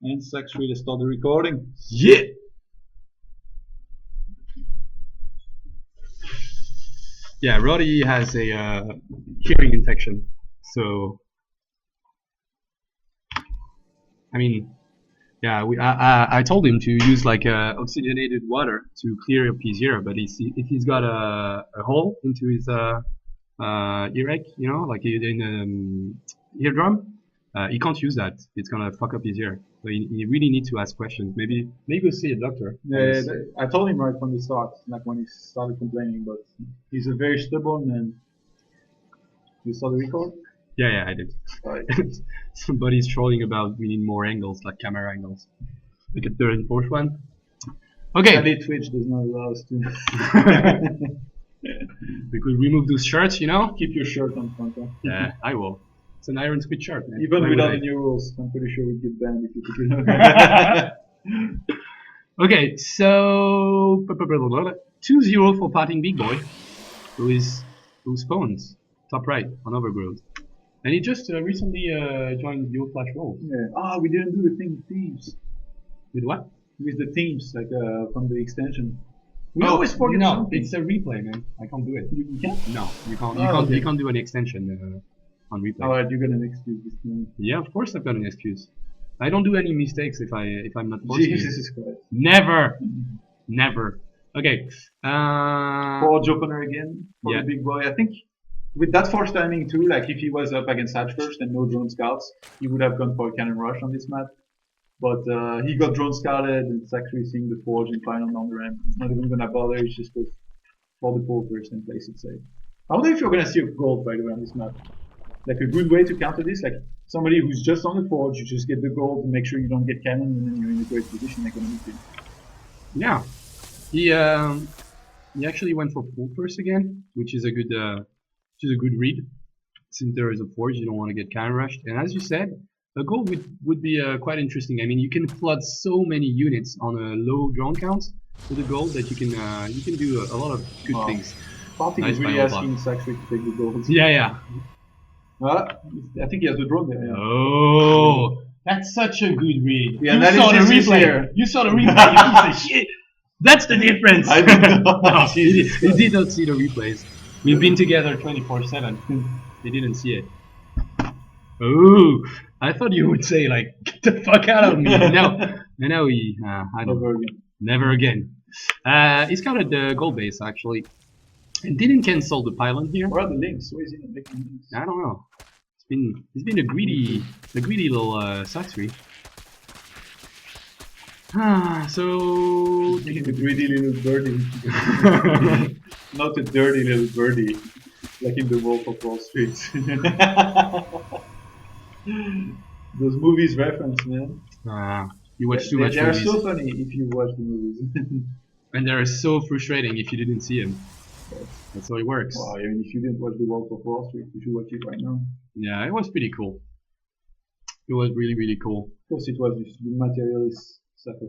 And Sacsri, let's start the recording. Yeah! Yeah, Roddy has a hearing infection, so I mean, yeah, I told him to use like oxygenated water to clear up his ear, but if he's got a hole into his earache, you know, like in eardrum, he can't use that. It's gonna fuck up his ear. So he really needs to ask questions. Maybe we'll see a doctor. Yeah, I told him right from the start, like when he started complaining, but he's a very stubborn man. You saw the record? Yeah, I did. Right. Somebody's trolling about we need more angles, like camera angles. Like a third and fourth one. Okay. Sadly, Twitch does not allow us to. We could remove those shirts, you know? Keep your shirt on front. Huh? Yeah, I will. It's an Iron Squid shirt, man. Even without the new rules, I'm pretty sure we'd get banned if you took it. Okay, so 2-0 for PartinG Big Boy, who spawns top right on Overgrowth, and he just recently joined Duo Flash Roll. Yeah. We didn't do the thing with teams. With what? With the teams, like from the extension. We always forget something. It's a replay, man. I can't do it. You can't? No, you can't. Okay. You can't do an extension on replay. Alright, you got an excuse this time. Yeah, of course I've got an excuse. I don't do any mistakes if I'm not forced to. Jesus Christ. Never. Okay. Forge opener again for the big boy. I think with that force timing too, like if he was up against Hatch first and no drone scouts, he would have gone for a cannon rush on this map. But he got drone scouted and it's actually seeing the forge in final on the ramp. He's not even gonna bother, he's just goes for the pole first and plays it safe. I wonder if you're gonna see a gold by the way on this map. Like a good way to counter this, like somebody who's just on the forge, you just get the gold and make sure you don't get cannon and then you're in a great position economically. Yeah. He actually went for pole first again, which is a good read. Since there is a forge, you don't want to get cannon rushed. And as you said, a gold would be quite interesting. I mean, you can flood so many units on a low drone count with a gold that you can do a lot of good things. PartinG is really asking Sacsri to take the gold. Yeah. I think he has the drone there. Yeah. Oh, that's such a good read. Yeah, you saw the replay. You saw the replay. You piece of shit. That's the difference. I didn't know. No, he did not see the replays. We've been together 24/7. He didn't see it. Oh, I thought you would say like, "Get the fuck out of me!" No, he. I don't. Never again. He scouted the gold base actually, and didn't cancel the pylon here. Where are the links? Where is he making links? I don't know. He's been a greedy little Sacsri. So the greedy little birdie, not a dirty little birdie, like in the Wolf of Wall Street. Those movies reference, man. You watch too much movies. They are so funny if you watch the movies. And they're so frustrating if you didn't see them. That's how it works. Wow, I mean, if you didn't watch the Wolf of Wall Street, you should watch it right now. Yeah, it was pretty cool. It was really cool. Of course it was, you materialist sucker.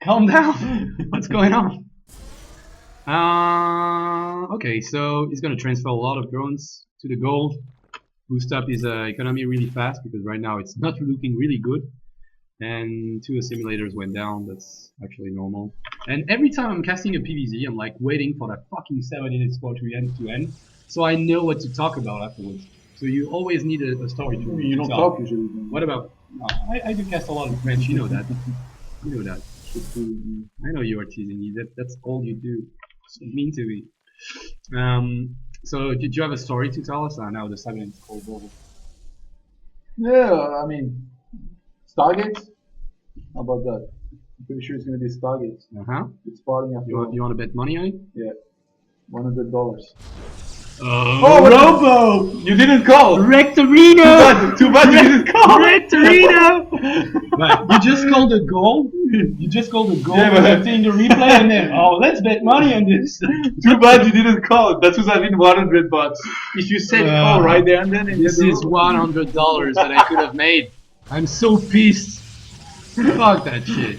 Calm down! What's going on? Okay, so he's gonna transfer a lot of drones to the gold. Boost up his economy really fast because right now it's not looking really good. And 2 assimilators went down, that's actually normal. And every time I'm casting a PVZ, I'm like waiting for that fucking 7-minute score to end, so I know what to talk about afterwards. So you always need a story to tell. You don't talk usually. What about... No, I do cast a lot of French, you know that. You know that. I know you are teasing me, that's all you do. So mean to me. So did you have a story to tell us? Now the 7-minute score is over. Yeah, I mean... Stargates? How about that? I'm pretty sure it's going to be Stargates. It's parting after You want to bet money on it? Yeah. $100. Oh, Robo! You didn't call! Rectorino! Too bad you didn't call! Rectorino! But you just called a goal? You just called a goal, yeah, seeing the replay and then, let's bet money on this. Too bad you didn't call. That would have been $100. If you said call right there and then... This is $100 that I could have made. I'm so pissed. Fuck that shit.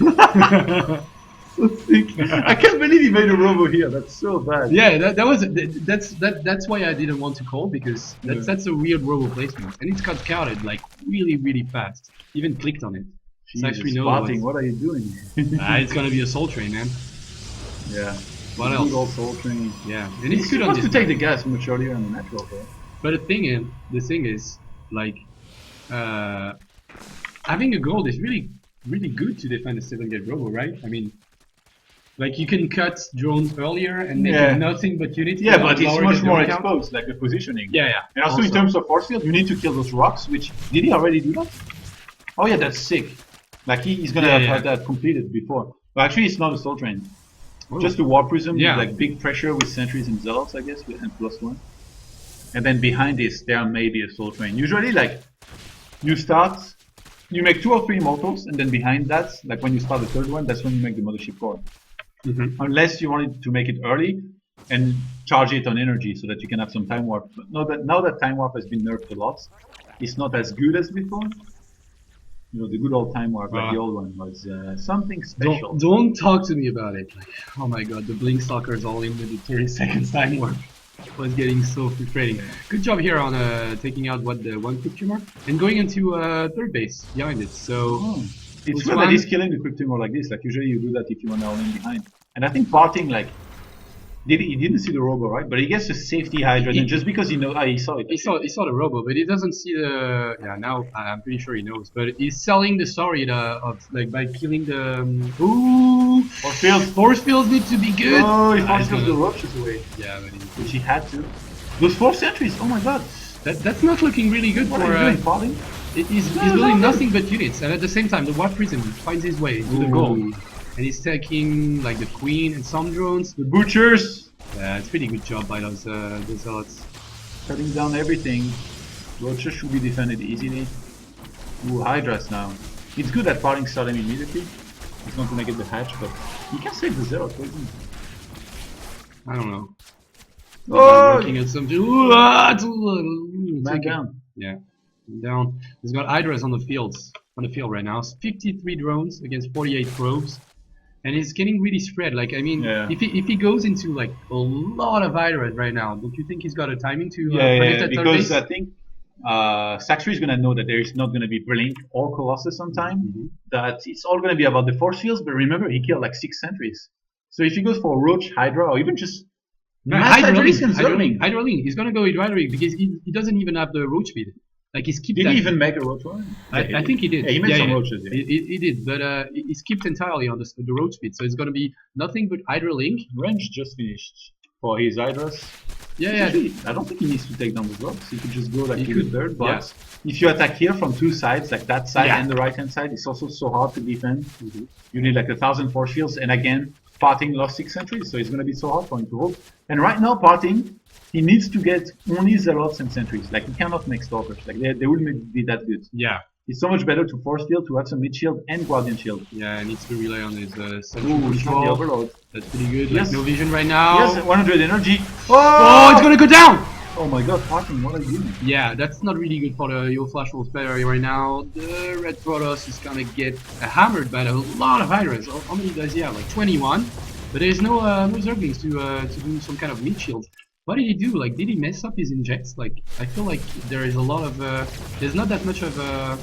So sick. I can't believe he made a robo here. That's so bad. Yeah, that's why I didn't want to call, because that's a weird robo placement, and it's got counted like really fast. Even clicked on it. Jesus, PartinG, what are you doing? It's gonna be a Soul Train, man. Yeah. What else? Good old Soul Train. Yeah, and it's good to take the gas much earlier on the natural though. But the thing is, like, having a gold is really good to defend a 7-gate robo, right? I mean, like, you can cut drones earlier and make it nothing but unity. Yeah, but it's much more exposed, like the positioning. Yeah. And also in terms of force field, you need to kill those rocks, which, did he already do that? Oh yeah, that's sick. Like he's gonna have had that completed before. But actually it's not a Soul Train. Just a War Prism, like big pressure with sentries and zealots, I guess, and +1. And then behind this, there may be a Soul Train. Usually, like, you make 2 or 3 immortals, and then behind that, like when you start the 3rd one, that's when you make the Mothership Core. Unless you wanted to make it early and charge it on energy so that you can have some time warp. But now that time warp has been nerfed a lot, it's not as good as before. You know, the good old time warp, like the old one, was something special. Don't talk to me about it. Like, oh my god, the Blink Stalkers all in with the 30 seconds time warp was getting so frustrating. Good job here on taking out the 1 quick tumor and going into 3rd base behind it. So it's good that he's killing the quick tumor like this. Like usually you do that if you want to all in behind. And I think PartinG, like, he didn't see the robo, right? But he gets the safety Hydra, and just because he saw it. He saw the robo, but he doesn't see the. Yeah, now I'm pretty sure he knows. But he's selling the story of like by killing the. Force fields need to be good. Oh, he force fields the roaches away. Yeah, but which he had to. Those 4 sentries. Oh my god. That's not looking really good what for. Are you doing, PartinG? He's building nothing but units, and at the same time, the War Prism finds his way to the goal. And he's taking like the Queen and some drones. The Butchers! Yeah, it's pretty good job by those zealots. Cutting down everything. Roaches should be defended easily. Ooh, Hydras now. It's good that PartinG started him immediately. He's not gonna get the hatch, but he can save the zealot, isn't he? I don't know. Working at some. Man down. Yeah, down. He's got Hydras on the field right now. 53 drones against 48 probes, and he's getting really spread. Like, I mean, if he goes into like a lot of Hydras right now, don't you think he's got a timing to predict that because I think Sacsri is gonna know that there is not gonna be Blink or Colossus on time. That it's all gonna be about the force fields. But remember, he killed like 6 sentries. So if he goes for Roach, Hydra, or even just Hydra Link. He's gonna go with Hydra Link because he doesn't even have the roach speed. Like, he skipped. Did he even make a roach one? I think he did. Yeah, he made some roaches. Yeah. He did, but he skipped entirely on the roach speed. So it's gonna be nothing but Hydra Link. Range just finished for his Hydras. Actually, I don't think he needs to take down the rocks. He could just go like to the 3rd. But if you attack here from 2 sides, like that side and the right-hand side, it's also so hard to defend. You need like 1,000 force fields, and again, PartinG lost 6 sentries, so it's gonna be so hard for him to hold. And right now, PartinG, he needs to get only zealots and sentries. Like, he cannot make stalkers. Like, they wouldn't be that good. Yeah. It's so much better to force field, to have some mid shield and guardian shield. Yeah, he needs to rely on his sentry control. The overload. That's pretty good. Like, no vision right now. Yes, 100 energy. Oh, it's gonna go down! Oh my god, PartinG, what are you doing? Yeah, that's not really good for the Yo Flash Wolf player right now. The Red Protoss is gonna get hammered by a lot of Hydras. How many does he have? Like 21. But there's no Zerglings to do some kind of mid shield. What did he do? Like, did he mess up his injects? Like, I feel like there is a lot of there's not that much of a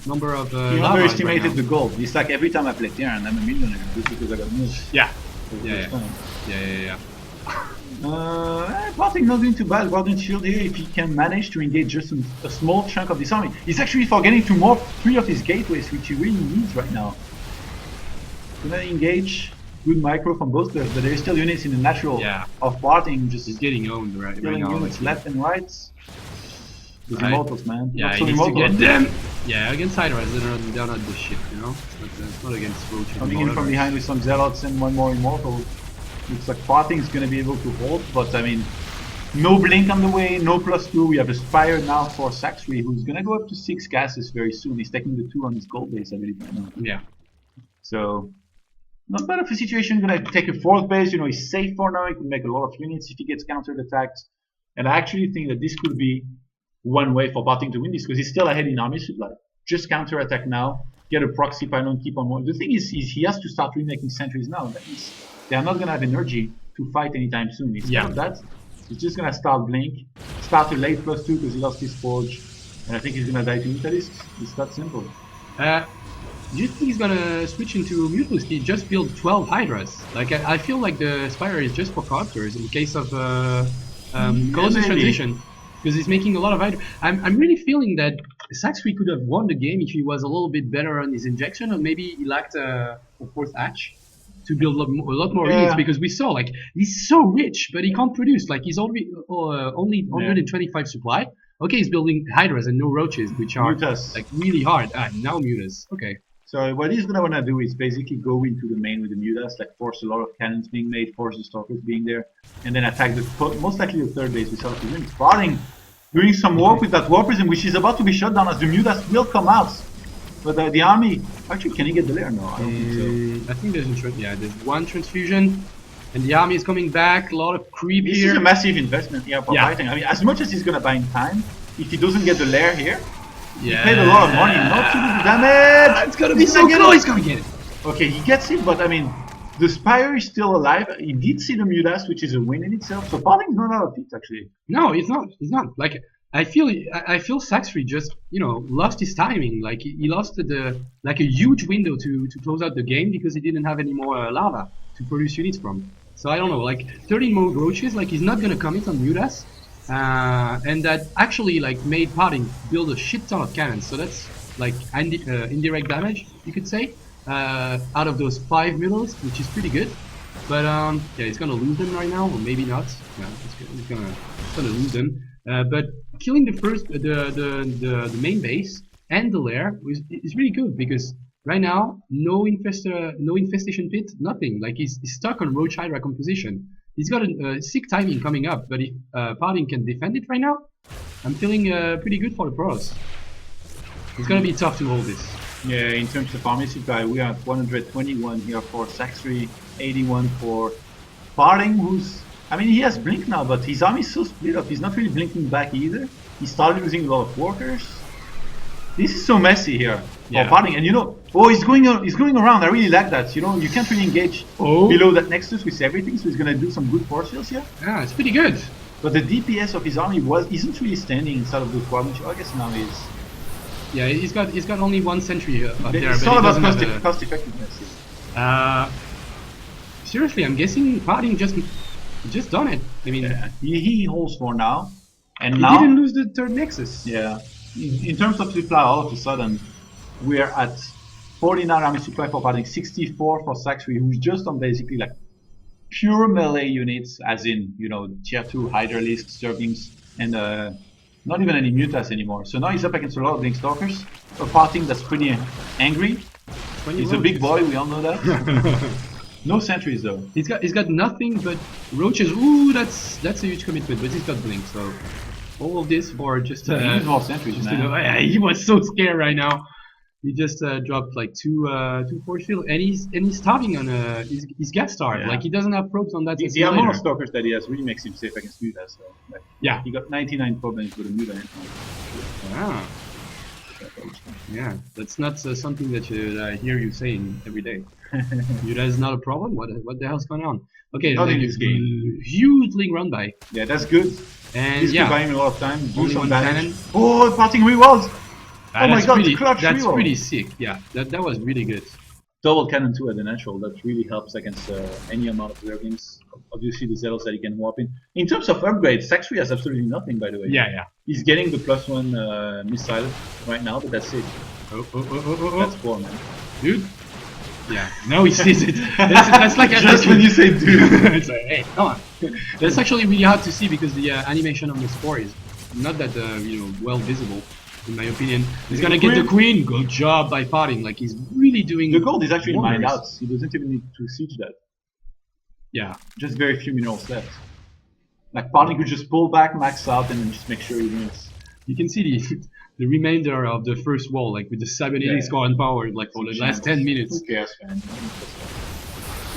number of he underestimated the gold. It's like every time I play Terran, I'm a millionaire just because I got moves. Yeah. PartinG not doing too bad. Guardian Shield here, if he can manage to engage just a small chunk of this army. He's actually forgetting to morph 3 of his gateways, which he really needs right now. Gonna engage good micro from both players, but there's still units in the natural of PartinG. Just he's getting owned right now. Units left and right. Those immortals, man. Yeah, he needs to get them. Yeah, against Hydras, they're not the shit, you know? It's not against Roach. Coming in from behind with some zealots and one more immortal. Looks like PartinG is going to be able to hold, but I mean, no Blink on the way, no +2. We have a Spire now for Sacsri, who's going to go up to 6 gases very soon. He's taking the 2 on his gold base, I believe, right now. Yeah. So, not bad of a situation. Going to take a 4th base. You know, he's safe for now. He can make a lot of units if he gets countered attacked. And I actually think that this could be one way for PartinG to win this, because he's still ahead in army supply. Just counter attack now, get a proxy pylon, keep on. The thing is he has to start remaking sentries now. That means they are not gonna have energy to fight anytime soon. Instead of that, he's just gonna start blink, start a late +2 because he lost his forge, and I think he's gonna die to Mutalisks. It's that simple. Do you think he's gonna switch into Mutalisk? He just built 12 Hydras. Like I feel like the Spire is just for characters in case of Colossus transition, because he's making a lot of Hydra. I'm really feeling that Sacsri could have won the game if he was a little bit better on his injection, or maybe he lacked a fourth hatch to build a lot more units, because we saw like he's so rich, but he can't produce. Like he's already only 125 supply. Okay, he's building Hydras and no roaches, which are like really hard. Now Mutas. Okay. So what he's gonna wanna do is basically go into the main with the Mutas, like force a lot of cannons being made, force the Stalkers being there, and then attack the most likely the third base without even PartinG doing some work with that War Prism, which is about to be shut down as the Mutas will come out. But the army, actually, can he get the lair? No, I don't think so. I think there's one transfusion, and the army is coming back. A lot of creep here. This is a massive investment here for fighting. I mean, as much as he's gonna buy in time, if he doesn't get the lair here, he paid a lot of money not to do the damage. It's gonna be so close. He's gonna get it. Okay, he gets it, but I mean, the Spire is still alive. He did see the Mutas, which is a win in itself. So PartinG's not out of it, actually. No, he's not. He's not. Like I feel Sacsri just lost his timing. Like he lost a huge window to close out the game because he didn't have any more lava to produce units from. So I don't know. Like 30 more roaches. Like he's not gonna commit on Mutas. And that actually like made PartinG build a shit ton of cannons. So that's like indirect damage, you could say, out of those 5 Mutalisks, which is pretty good. But yeah, he's gonna lose them right now, or maybe not. Yeah, he's gonna lose them. But killing the main base and the lair is really good, because right now no infestation pit, nothing. Like he's stuck on Roach Hydra composition. He's got a sick timing coming up, but if PartinG can defend it right now, I'm feeling pretty good for the pros. It's gonna be tough to hold this. Yeah, in terms of army supply, we are at 121 here for Sacsri, 81 for PartinG, who's... I mean, he has blink now, but his army is so split up, he's not really blinking back either. He started losing a lot of workers. This is so messy here for PartinG, and he's going around. I really like that. You can't really engage below that Nexus with everything, so he's gonna do some good force fields here. Yeah, it's pretty good. But the DPS of his army isn't really standing inside of the squad, which I guess now is. Yeah, he's got only one sentry up there. It's all about cost effectiveness. Seriously, I'm guessing PartinG just done it. I mean, he holds for now, and he now didn't lose the third Nexus. Yeah. In terms of supply, all of a sudden, we are at 49 army supply for PartinG, 64 for Sacsri, who's just on basically like pure melee units, as in, tier 2 Hydralisks, Zerglings, and not even any Mutas anymore. So now he's up against a lot of Blink Stalkers, a PartinG that's pretty angry. He's a big boy, we all know that. No sentries though. He's got nothing but roaches. Ooh, that's a huge commitment, but he's got Blink, so... all of this for just he needs more sentries, man. He was so scared right now. He just dropped like two force field, and he's starting on his gas star. Like he doesn't have probes on that. The amount of stalkers that he has really makes him safe against Mutas. So he got 99 problems with a Muta. Yeah, that's not something that I hear you saying every day. Muta is not a problem. What the hell's going on? Okay, not in this game. Huge link run by. Yeah, that's good. And this could buy him a lot of time. Do some damage. Cannon. Oh, PartinG rewalls! Oh my god, clutch that's reroll. Pretty sick. Yeah, that was really good. Double cannon too at the natural. That really helps against any amount of Zerglings. Obviously, the Zealots that he can warp in. In terms of upgrades, Sacsri has absolutely nothing, by the way. Yeah. He's getting the +1 missile right now, but that's it. That's poor, man. Dude. Yeah, now he sees it. That's like just when you say dude. It's like, hey, come on. That's actually really hard to see because the animation on the score is not that well visible, in my opinion. He's gonna get the queen. Good job by PartinG. Like he's really doing. The gold is actually mined out. He doesn't even need to siege that. Yeah, just very few minerals left. Like PartinG could just pull back, max out, and then just make sure he wins. You can see the remainder of the first wall, like with the cybernetic score and power, like for the last 10 minutes. Who cares, man?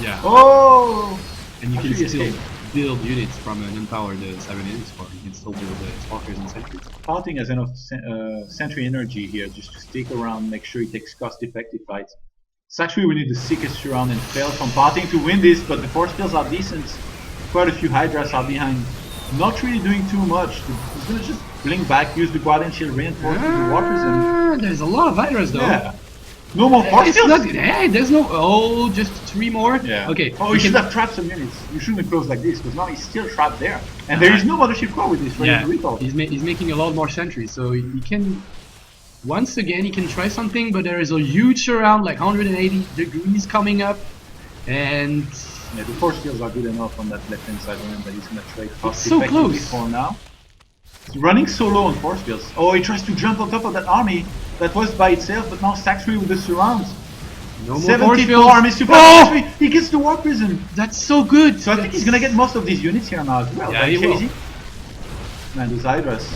Yeah. Oh! And you can still build units from an empowered cybernetics core. You can still build stalkers and sentries. PartinG has enough sentry energy here just to stick around, make sure he takes cost-effective fights. Sacsri will need the sickest round and fail from PartinG to win this, but the force fields are decent. Quite a few Hydras are behind. Not really doing too much. He's gonna just blink back, use the Guardian Shield reinforcement to water them. There's a lot of Hydras though. Yeah. No more force fields? Hey, there's no... Oh, just 3 more? Yeah. Okay. Oh, you should have trapped some units. You shouldn't have closed like this, because now he's still trapped there. And there is no Mothership Core with this ready to recall. He's making a lot more sentries, so he can... Once again, he can try something, but there is a huge surround, like 180 degrees coming up. And... Yeah, the force fields are good enough on that left-hand side of him that he's going to trade cost so close for now. He's running so low on force fields. Oh, he tries to jump on top of that army that was by itself, but now Sacsri with the surrounds. No more force fields. Army super Sacsri. He gets the war prison. That's so good. So I think he's going to get most of these units here now as well. Yeah, he will. Man, those Hydras.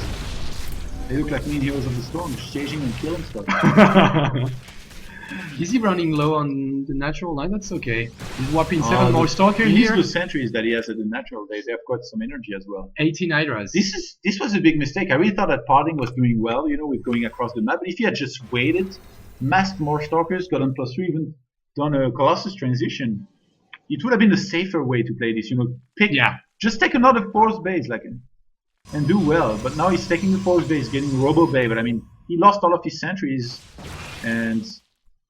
They look like mean heroes of the storm, just chasing and killing stuff. Is he running low on the natural line? That's okay. He's whopping 7 more stalkers here. These two sentries that he has at the natural, they have got some energy as well. 18 Hydras. This was a big mistake. I really thought that PartinG was doing well, you know, with going across the map. But if he had just waited, masked more stalkers, gotten +3, even done a Colossus transition, it would have been the safer way to play this. You know, just take another force base, like, and do well. But now he's taking the force base, getting Robo Bay. But I mean, he lost all of his sentries, and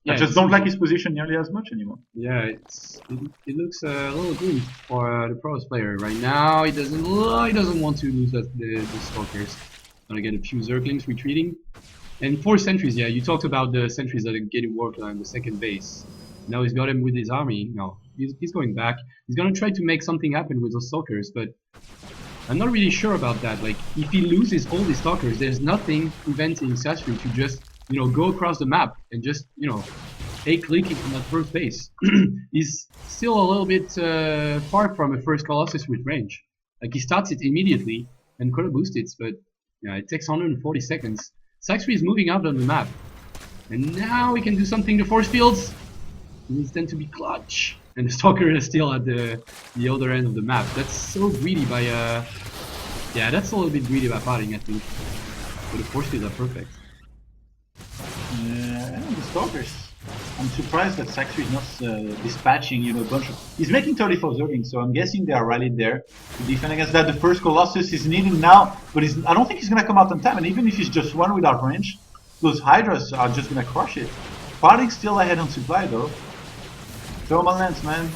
I just don't like his position nearly as much anymore. Yeah, it looks a little green for the pros player right now. He doesn't want to lose the stalkers. Gonna get a few Zerglings retreating, and 4 sentries. Yeah, you talked about the sentries that are getting worked on the second base. Now he's got him with his army. No, he's going back. He's gonna try to make something happen with those stalkers, but I'm not really sure about that. Like, if he loses all these stalkers, there's nothing preventing Sacsri to just, you know, go across the map and just, you know, clicking from that first base. He's still a little bit far from a first Colossus with range. Like, he starts it immediately and could have boosted, but yeah, it takes 140 seconds. Sacsri is moving out on the map, and now he can do something to force fields. He needs them to be clutch, and the stalker is still at the other end of the map. That's so greedy by yeah, that's a little bit greedy by PartinG, I think. But the force fields are perfect. Yeah, the stalkers. I'm surprised that Sacsri is not dispatching, you know, a bunch of... He's making 34 Zerglings, so I'm guessing they are rallied there to defend against that. The first Colossus is needed now, but I don't think he's going to come out on time, and even if he's just one without range, those Hydras are just going to crush it. PartinG's still ahead on supply, though. Thermal Lance, man.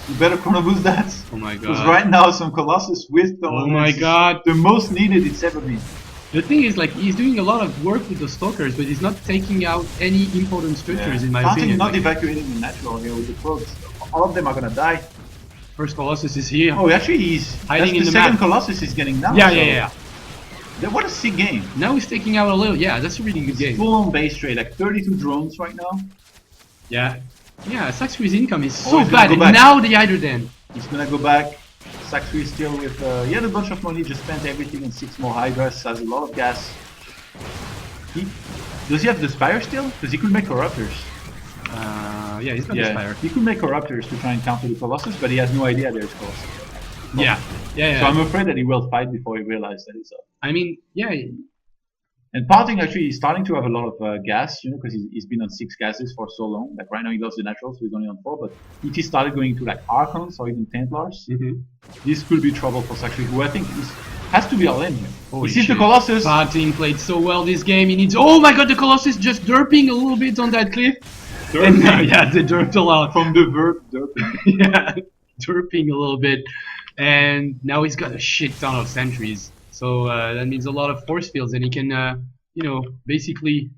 You better chrono boost that. Oh my god. Because right now, some Colossus with Thermal Lance. Oh my god. The most needed it's ever been. The thing is, like, he's doing a lot of work with the stalkers, but he's not taking out any important structures, in my opinion. Not evacuating the natural here with the probes. All of them are gonna die. First Colossus is here. Oh, actually, he's hiding in the second map. Colossus he's getting now. Yeah. What a sick game. Now he's taking out a little. Yeah, that's a really good game. Full on base trade, like 32 drones right now. Yeah, Sacsri's income is so bad. And now the Hydra then. He's gonna go back. Sacsri still with, he had a bunch of money, just spent everything on 6 more Hydras, has a lot of gas. Does he have the Spire still? Because he could make Corruptors. Yeah, he's got the Spire. He could make Corruptors to try and counter the Colossus, but he has no idea there's Colossus. Yeah. So I'm afraid that he will fight before he realizes that it's up. I mean, yeah. And PartinG actually is starting to have a lot of gas, you know, because he's been on 6 gases for so long. Like right now he loves the natural, so he's only on 4. But if he started going to like Archons or even Templars, this could be trouble for Sacsri, who I think has to be all in here. He sees the Colossus. PartinG played so well this game. He needs. Oh my god, the Colossus just derping a little bit on that cliff. And, yeah, they derped a lot. From the verb derping. Yeah, derping a little bit. And now he's got a shit ton of sentries. So that means a lot of force fields, and he can, you know, basically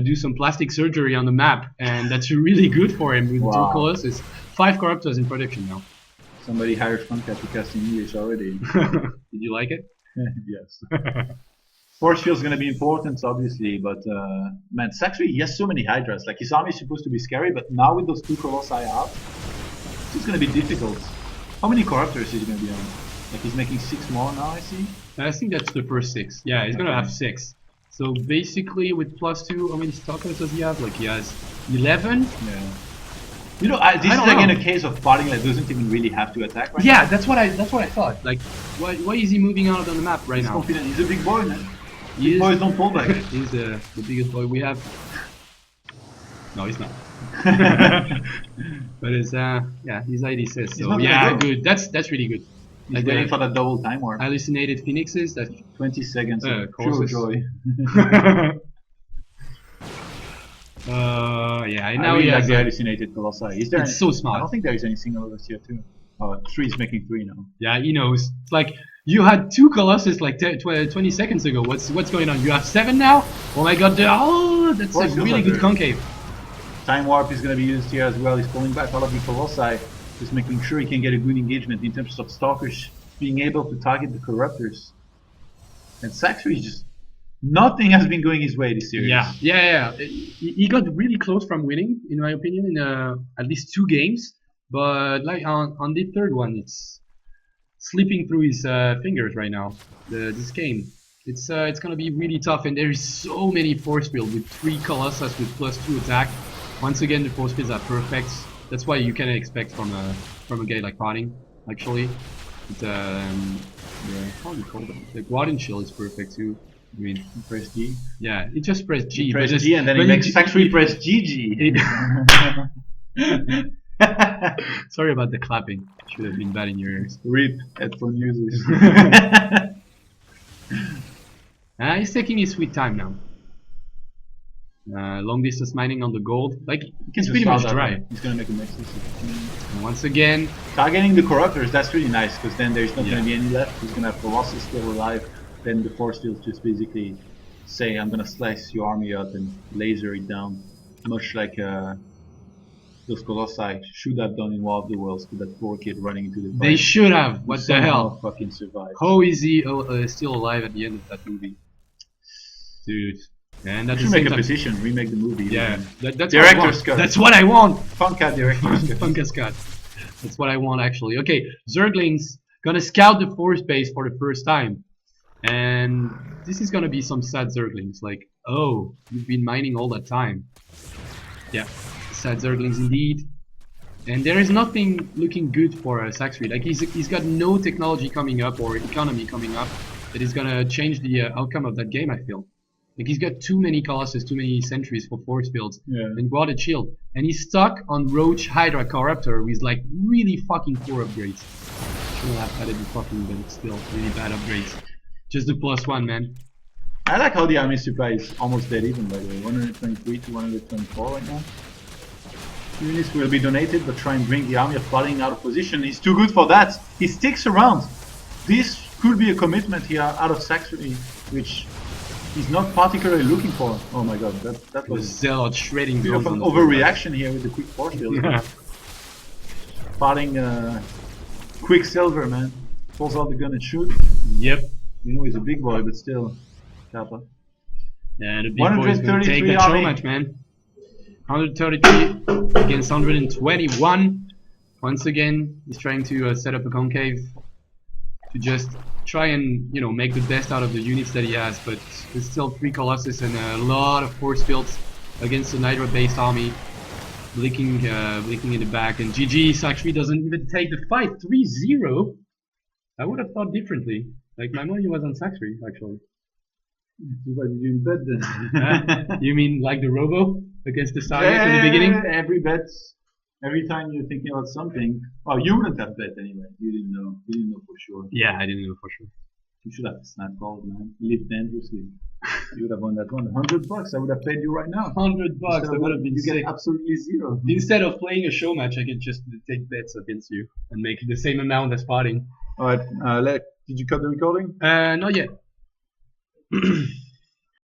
do some plastic surgery on the map, and that's really good for him with 2 Colossus. 5 Corruptors in production now. Somebody hired Funcat to cast in English already. Did you like it? Yes. Force field's gonna be important, obviously, but man, Sacsri, he has so many Hydras. Like his army is supposed to be scary, but now with those 2 Colossi out, it's just gonna be difficult. How many Corruptors is he gonna be on? Like he's making 6 more now, I see. I think that's the first 6. Yeah, he's gonna have 6. So basically, with +2, how many stalkers does he have? Like he has 11. Yeah. You know, this is again a case of Parting that doesn't even really have to attack right yeah, now. that's what I thought. Like, why is he moving out on the map right He's now? confident. He's a big boy, man. Big boys don't pull back. He's the biggest boy we have. No, he's not. But it's yeah, his ID says so. Yeah, good. That's really good. He's Like waiting for that double time warp. Hallucinated phoenixes. That's 20 seconds of pure causes. joy. Yeah, I now really he like has the hallucinated colossi. Is there? It's so smart. I don't think there is any single over tier 2. Oh, 3 is making 3 now. Yeah, he knows. It's like you had 2 colossus like 20 seconds ago. What's going on? You have 7 now? Oh my god! That's a really good concave. Time warp is going to be used here as well. He's pulling back all of the colossi, just making sure he can get a good engagement in terms of stalkers being able to target the corruptors. And Sacsri is just nothing has been going his way this series. Yeah. He got really close from winning, in my opinion, in at least 2 games. But like on the third one, it's slipping through his fingers right now. This game, it's gonna be really tough, and there is so many force fields with 3 colossus with +2 attack. Once again, the force fields are perfect. That's why you can expect from a guy like PartinG, actually. How do you call them? The Guardian Shield is perfect too. I mean, press G. Yeah, it just press G. Press G and then it makes Sacsri press GG. Sorry about the clapping. Should have been bad in your ears. RIP headphone users. He's taking his sweet time now. Long distance mining on the gold. Like, it's pretty much dry. He's gonna make a mix. And once again, targeting the corruptors, that's really nice because then there's not gonna be any left. He's gonna have Colossus still alive. Then the force fields just basically say, I'm gonna slice your army up and laser it down. Much like those Colossi should have done in War of the Worlds with that poor kid running into the fight. They should have. What the hell? Fucking survived. How is he still alive at the end of that movie? Dude. And that's should make a petition, remake the movie. Yeah, that's director's cut. That's what I want. Funka director's cut. Funka's cut. That's what I want actually. Okay, Zergling's gonna scout the force base for the first time, and this is gonna be some sad Zerglings. Like, oh, you've been mining all that time. Yeah, sad Zerglings indeed. And there is nothing looking good for Sacsri. Like he's got no technology coming up or economy coming up that is gonna change the outcome of that game. I feel. Like he's got too many colossus, too many sentries for force fields, and guarded shield, and he's stuck on Roach Hydra Corruptor with like really fucking poor upgrades. Shouldn't have added the fucking, but still really bad upgrades. Just the +1, man. I like how the army supply is almost dead even, by the way. 123 to 124 right now. Units will be donated, but try and bring the army of PartinG out of position. He's too good for that. He sticks around. This could be a commitment here out of Sacsri, which he's not particularly looking for. Oh my god, that was Zealot shredding a bit of an overreaction here with the quick force field. PartinG Quicksilver, man. Pulls out the gun and shoot. Yep. You know he's a big boy, but still. Kappa. Yeah, the big boy is gonna take that show match, man. 133 against 121. Once again, he's trying to set up a concave to just try and, you know, make the best out of the units that he has, but there's still 3 Colossus and a lot of force fields against an Hydra-based army. Blinking in the back, and GG Sacsri doesn't even take the fight. 3-0. I would have thought differently. Like my money was on Sacsri, actually. Too bad you didn't bet then. You mean like the Robo against the Stargate at the beginning? Every bet, every time you're thinking about something. Oh, you wouldn't have bet anyway. You didn't know. You didn't know for sure. Yeah, I didn't know for sure. You should have snap called, man. Live dangerously. You would have won that one. $100. I would have paid you right now. $100. That would have been. You get absolutely 0. Instead of playing a show match, I could just take bets against you and make the same amount as PartinG. Alright, did you cut the recording? Not yet.